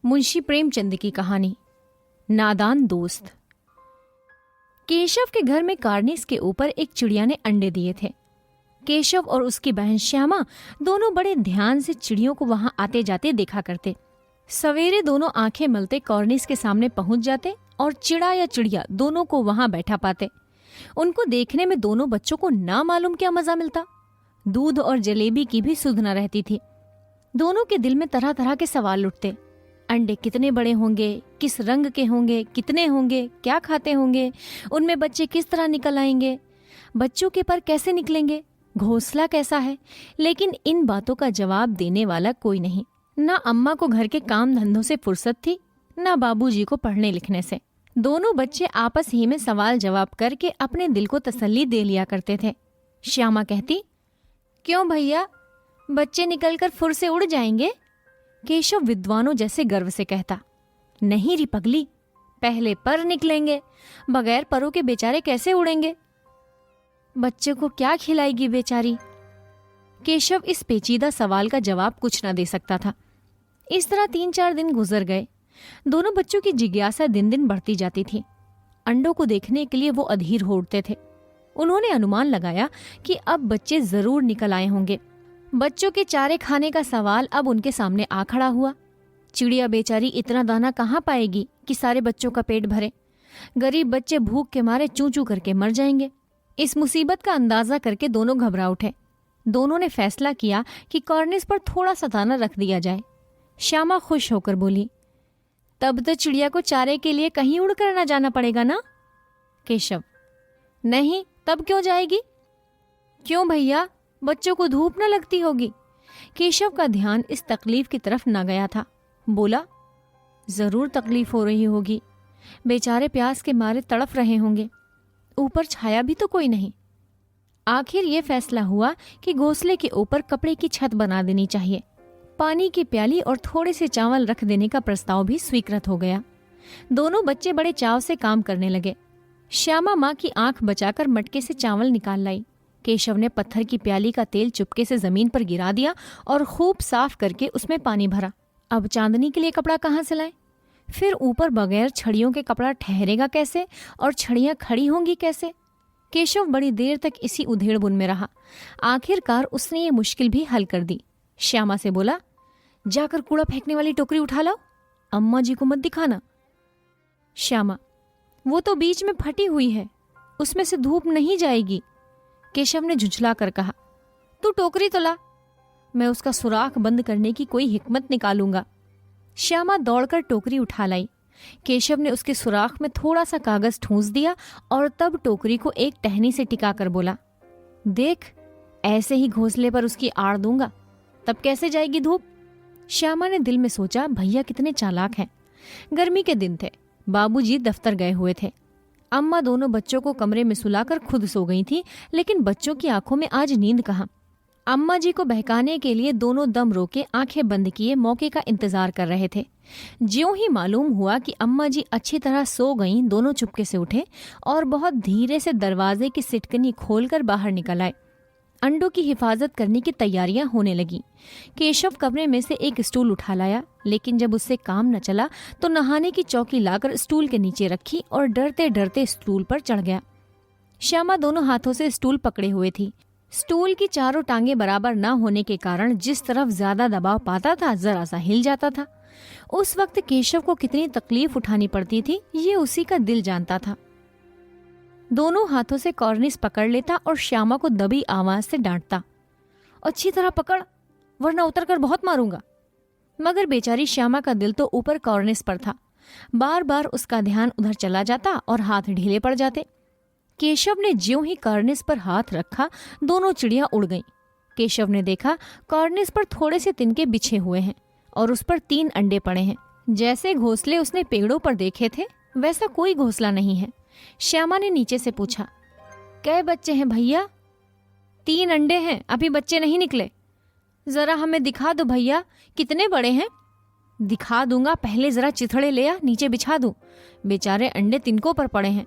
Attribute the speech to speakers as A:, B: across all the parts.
A: मुंशी प्रेमचंद की कहानी नादान दोस्त। केशव के घर में कार्निस के ऊपर एक चिड़िया ने अंडे दिए थे। केशव और उसकी बहन श्यामा दोनों बड़े ध्यान से चिड़ियों को वहां आते जाते देखा करते। सवेरे दोनों आंखें मलते कॉर्निस के सामने पहुंच जाते और चिड़ा या चिड़िया दोनों को वहां बैठा पाते। उनको देखने में दोनों बच्चों को ना मालूम क्या मजा मिलता। दूध और जलेबी की भी सुध न रहती थी। दोनों के दिल में तरह तरह के सवाल उठते। अंडे कितने बड़े होंगे, किस रंग के होंगे, कितने होंगे, क्या खाते होंगे, उनमें बच्चे किस तरह निकल आएंगे, बच्चों के पर कैसे निकलेंगे, घोंसला कैसा है। लेकिन इन बातों का जवाब देने वाला कोई नहीं। ना अम्मा को घर के काम धंधों से फुर्सत थी, ना बाबूजी को पढ़ने लिखने से। दोनों बच्चे आपस ही में सवाल जवाब करके अपने दिल को तसल्ली दे लिया करते थे। श्यामा कहती, क्यों भैया, बच्चे निकलकर फुर से उड़ जाएंगे? केशव विद्वानों जैसे गर्व से कहता, नहीं री पगली, पहले पर निकलेंगे, बगैर परों के बेचारे कैसे उड़ेंगे? बच्चे को क्या खिलाएगी बेचारी? केशव इस पेचीदा सवाल का जवाब कुछ न दे सकता था। इस तरह 3-4 दिन गुजर गए। दोनों बच्चों की जिज्ञासा दिन दिन बढ़ती जाती थी। अंडों को देखने के लिए वो अधीर हो उठते थे। उन्होंने अनुमान लगाया कि अब बच्चे जरूर निकल आए होंगे। बच्चों के चारे खाने का सवाल अब उनके सामने आ खड़ा हुआ। चिड़िया बेचारी इतना दाना कहाँ पाएगी कि सारे बच्चों का पेट भरे? गरीब बच्चे भूख के मारे चूं चूं करके मर जाएंगे। इस मुसीबत का अंदाजा करके दोनों घबरा उठे। दोनों ने फैसला किया कि कॉर्निस पर थोड़ा सा दाना रख दिया जाए। श्यामा खुश होकर बोली, तब तो चिड़िया को चारे के लिए कहीं उड़कर न जाना पड़ेगा ना? केशव, नहीं, तब क्यों जाएगी? क्यों भैया, बच्चों को धूप न लगती होगी? केशव का ध्यान इस तकलीफ की तरफ न गया था। बोला, जरूर तकलीफ हो रही होगी, बेचारे प्यास के मारे तड़फ रहे होंगे। ऊपर छाया भी तो कोई नहीं। आखिर ये फैसला हुआ कि घोंसले के ऊपर कपड़े की छत बना देनी चाहिए। पानी की प्याली और थोड़े से चावल रख देने का प्रस्ताव भी स्वीकृत हो गया। दोनों बच्चे बड़े चाव से काम करने लगे। श्यामा माँ की आंख बचाकर मटके से चावल निकाल लाई। केशव ने पत्थर की प्याली का तेल चुपके से जमीन पर गिरा दिया और खूब साफ करके उसमें पानी भरा। अब चांदनी के लिए कपड़ा कहाँ से लाए? फिर ऊपर बगैर छड़ियों के कपड़ा ठहरेगा कैसे और छड़ियां खड़ी होंगी कैसे? केशव बड़ी देर तक इसी उधेड़बुन में रहा। आखिरकार उसने ये मुश्किल भी हल कर दी। श्यामा से बोला, जाकर कूड़ा फेंकने वाली टोकरी उठा लाओ, अम्मा जी को मत दिखाना। श्यामा, वो तो बीच में फटी हुई है, उसमें से धूप नहीं जाएगी। केशव ने झुंझला कर कहा, तू टोकरी तो ला, मैं उसका सुराख बंद करने की कोई हिकमत निकालूंगा। श्यामा दौड़कर टोकरी उठा लाई। केशव ने उसके सुराख में थोड़ा सा कागज ठूंस दिया और तब टोकरी को एक टहनी से टिकाकर बोला, देख, ऐसे ही घोंसले पर उसकी आड़ दूंगा, तब कैसे जाएगी धूप? श्यामा ने दिल में सोचा, भैया कितने चालाक हैं। गर्मी के दिन थे, बाबूजी दफ्तर गए हुए थे। अम्मा दोनों बच्चों को कमरे में सुलाकर खुद सो गई थी, लेकिन बच्चों की आंखों में आज नींद कहाँ। अम्मा जी को बहकाने के लिए दोनों दम रोके आंखें बंद किए मौके का इंतजार कर रहे थे। ज्यों ही मालूम हुआ कि अम्मा जी अच्छी तरह सो गईं, दोनों चुपके से उठे और बहुत धीरे से दरवाजे की सिटकनी खोलकर बाहर निकल आए। अंडों की हिफाजत करने की तैयारियां होने लगी। केशव कमरे में से एक स्टूल उठा लाया, लेकिन जब उससे काम न चला तो नहाने की चौकी लाकर स्टूल के नीचे रखी और डरते डरते स्टूल पर चढ़ गया। श्यामा दोनों हाथों से स्टूल पकड़े हुए थी। स्टूल की चारों टांगे बराबर न होने के कारण जिस तरफ ज्यादा दबाव पाता था जरा सा हिल जाता था। उस वक्त केशव को कितनी तकलीफ उठानी पड़ती थी ये उसी का दिल जानता था। दोनों हाथों से कॉर्निस पकड़ लेता और श्यामा को दबी आवाज से डांटता, अच्छी तरह पकड़, वरना उतर कर बहुत मारूंगा। मगर बेचारी श्यामा का दिल तो ऊपर कॉर्निस पर था। बार बार उसका ध्यान उधर चला जाता और हाथ ढीले पड़ जाते। केशव ने ज्यों ही कॉर्निस पर हाथ रखा, दोनों चिड़िया उड़ गईं। केशव ने देखा कॉर्निस पर थोड़े से तिनके बिछे हुए हैं और उस पर 3 अंडे पड़े हैं। जैसे घोंसले उसने पेड़ों पर देखे थे वैसा कोई घोंसला नहीं है। श्यामा ने नीचे से पूछा, कै बच्चे हैं भैया? 3 अंडे हैं, अभी बच्चे नहीं निकले। जरा हमें दिखा दो भैया, कितने बड़े हैं? दिखा दूंगा, पहले जरा चिथड़े ले आ, नीचे बिछा दूं। बेचारे अंडे तिनकों पर पड़े हैं।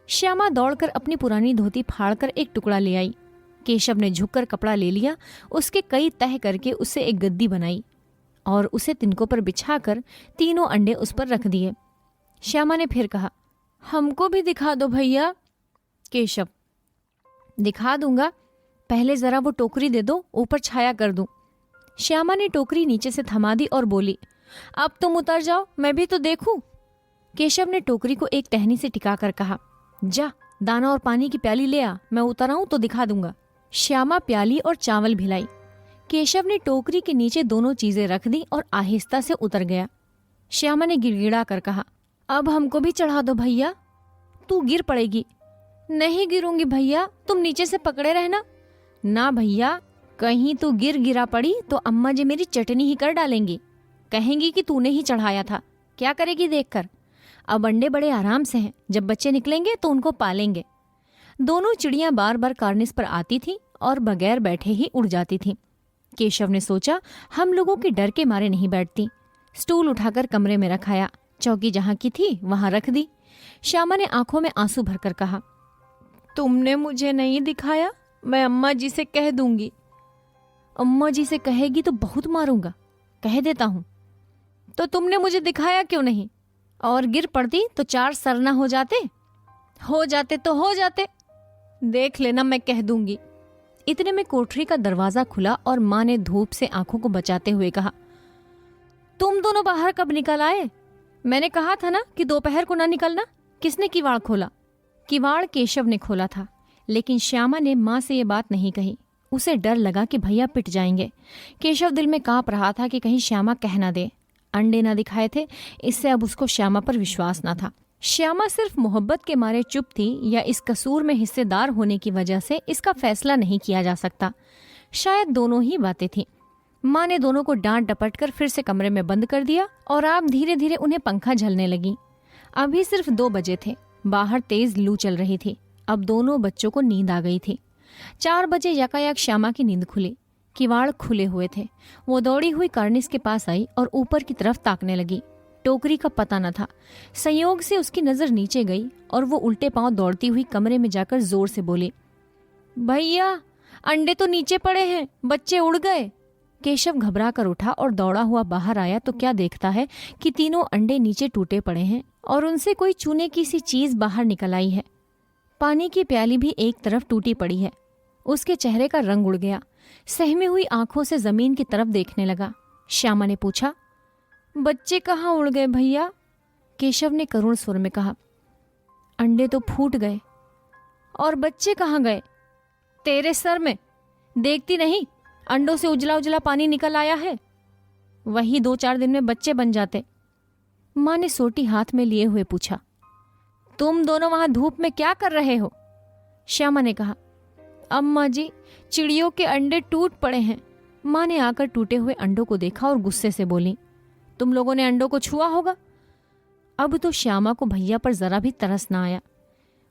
A: श्यामा दौड़कर अपनी पुरानी धोती फाड़कर एक टुकड़ा ले आई। केशव ने झुककर कपड़ा ले लिया, उसके कई तह करके उससे एक गद्दी बनाई। और उसे तिनकों पर बिछाकर तीनों अंडे उस पर रख दिए। श्यामा ने फिर कहा, हमको भी दिखा दो भैया। केशव, दिखा दूंगा, पहले जरा वो टोकरी दे दो, ऊपर छाया कर दूं। श्यामा ने टोकरी नीचे से थमा दी और बोली, अब तुम उतर जाओ, मैं भी तो देखूं। केशव ने टोकरी को एक टहनी से टिका कर कहा, जा दाना और पानी की प्याली ले आ, मैं उतर आऊं तो दिखा दूंगा। श्यामा प्याली और चावल भिलाई। केशव ने टोकरी के नीचे दोनों चीजें रख दी और आहिस्ता से उतर गया। श्यामा ने गिड़गिड़ा कर कहा, अब हमको भी चढ़ा दो भैया। तू गिर पड़ेगी। नहीं गिरूंगी भैया, तुम नीचे से पकड़े रहना। ना भैया, कहीं तू गिरा पड़ी तो अम्मा जी मेरी चटनी ही कर डालेंगी, कहेंगी कि तूने ही चढ़ाया था। क्या करेगी देखकर। अब अंडे बड़े आराम से हैं, जब बच्चे निकलेंगे तो उनको पालेंगे। दोनों चिड़ियां बार बार कार्निस पर आती थीं और बगैर बैठे ही उड़ जाती थीं। केशव ने सोचा, हम लोगों के डर के मारे नहीं बैठती। स्टूल उठाकर कमरे में रखाया, चौकी जहां की थी वहां रख दी। श्यामा ने आंखों में आंसू भरकर कहा, तुमने मुझे नहीं दिखाया, मैं अम्मा जी से कह दूंगी। अम्मा जी से कहेगी तो बहुत मारूंगा, कह देता हूं। तो तुमने मुझे दिखाया क्यों नहीं? और गिर पड़ती तो 4 सरना हो जाते तो हो जाते, देख लेना, मैं कह दूंगी। इतने में कोठरी का दरवाजा खुला और माँ ने धूप से आंखों को बचाते हुए कहा, तुम दोनों बाहर कब निकल आए? मैंने कहा था ना कि दोपहर को ना निकलना। किसने किवाड़ खोला? किवाड़ केशव ने खोला था, लेकिन श्यामा ने माँ से ये बात नहीं कही। उसे डर लगा कि भैया पिट जाएंगे। केशव दिल में कांप रहा था कि कहीं श्यामा कह ना दे। अंडे ना दिखाए थे, इससे अब उसको श्यामा पर विश्वास ना था। श्यामा सिर्फ मोहब्बत के मारे चुप थी या इस कसूर में हिस्सेदार होने की वजह से, इसका फैसला नहीं किया जा सकता। शायद दोनों ही बातें थीं। माँ ने दोनों को डांट डपट कर फिर से कमरे में बंद कर दिया और अब धीरे धीरे उन्हें पंखा झलने लगी। अभी सिर्फ 2 बजे थे, बाहर तेज लू चल रही थी। अब दोनों बच्चों को नींद आ गई थी। 4 बजे यकायक श्यामा की नींद खुली। किवाड़ खुले हुए थे। वो दौड़ी हुई कार्निस के पास आई और ऊपर की तरफ ताकने लगी। टोकरी का पता न था। संयोग से उसकी नजर नीचे गई और वो उल्टे पांव दौड़ती हुई कमरे में जाकर जोर से बोली, भैया अंडे तो नीचे पड़े हैं, बच्चे उड़ गए। केशव घबरा कर उठा और दौड़ा हुआ बाहर आया तो क्या देखता है कि तीनों अंडे नीचे टूटे पड़े हैं और उनसे कोई चूने की सी चीज बाहर निकल आई है। पानी की प्याली भी एक तरफ टूटी पड़ी है। उसके चेहरे का रंग उड़ गया। सहमी हुई आंखों से जमीन की तरफ देखने लगा। श्यामा ने पूछा, बच्चे कहाँ उड़ गए भैया? केशव ने करुण स्वर में कहा, अंडे तो फूट गए। और बच्चे कहाँ गए? तेरे सर में, देखती नहीं अंडों से उजला उजला पानी निकल आया है। वही 2-4 दिन में बच्चे बन जाते। माँ ने सोटी हाथ में लिए हुए पूछा, तुम दोनों वहां धूप में क्या कर रहे हो? श्यामा ने कहा, अम्मा जी चिड़ियों के अंडे टूट पड़े हैं। माँ ने आकर टूटे हुए अंडों को देखा और गुस्से से बोली, तुम लोगों ने अंडों को छुआ होगा। अब तो श्यामा को भैया पर जरा भी तरस ना आया।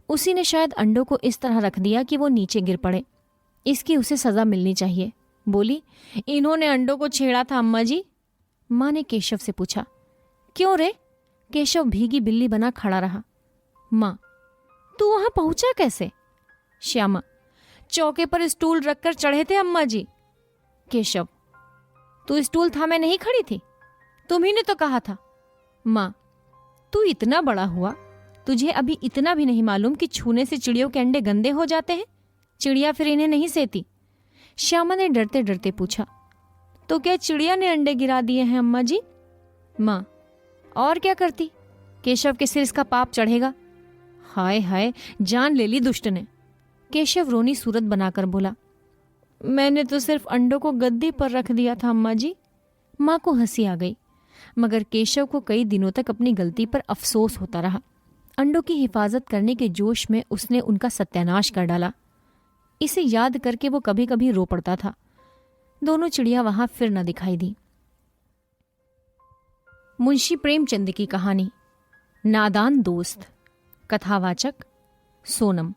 A: उसी ने शायद अंडों को इस तरह रख दिया कि वो नीचे गिर पड़े। इसकी उसे सजा मिलनी चाहिए। बोली, इन्होंने अंडों को छेड़ा था अम्मा जी। माँ ने केशव से पूछा, क्यों रे? केशव भीगी बिल्ली बना खड़ा रहा। माँ, तू वहां पहुंचा कैसे? श्यामा, चौके पर स्टूल रखकर चढ़े थे अम्मा जी। केशव, तू स्टूल थामे नहीं खड़ी थी? तुम्ही ने तो कहा था। माँ, तू इतना बड़ा हुआ, तुझे अभी इतना भी नहीं मालूम कि छूने से चिड़ियों के अंडे गंदे हो जाते हैं? चिड़िया फिर इन्हें नहीं सेती। श्यामा ने डरते डरते पूछा, तो क्या चिड़िया ने अंडे गिरा दिए हैं अम्मा जी? माँ, और क्या करती? केशव के सिर इसका पाप चढ़ेगा। हाय हाय, जान ले ली दुष्ट ने। केशव रोनी सूरत बनाकर बोला, मैंने तो सिर्फ अंडों को गद्दी पर रख दिया था अम्मा जी। माँ को हंसी आ गई, मगर केशव को कई दिनों तक अपनी गलती पर अफसोस होता रहा। अंडों की हिफाजत करने के जोश में उसने उनका सत्यानाश कर डाला। इसे याद करके वो कभी कभी रो पड़ता था। दोनों चिड़िया वहां फिर न दिखाई दी। मुंशी प्रेमचंद की कहानी नादान दोस्त। कथावाचक सोनम।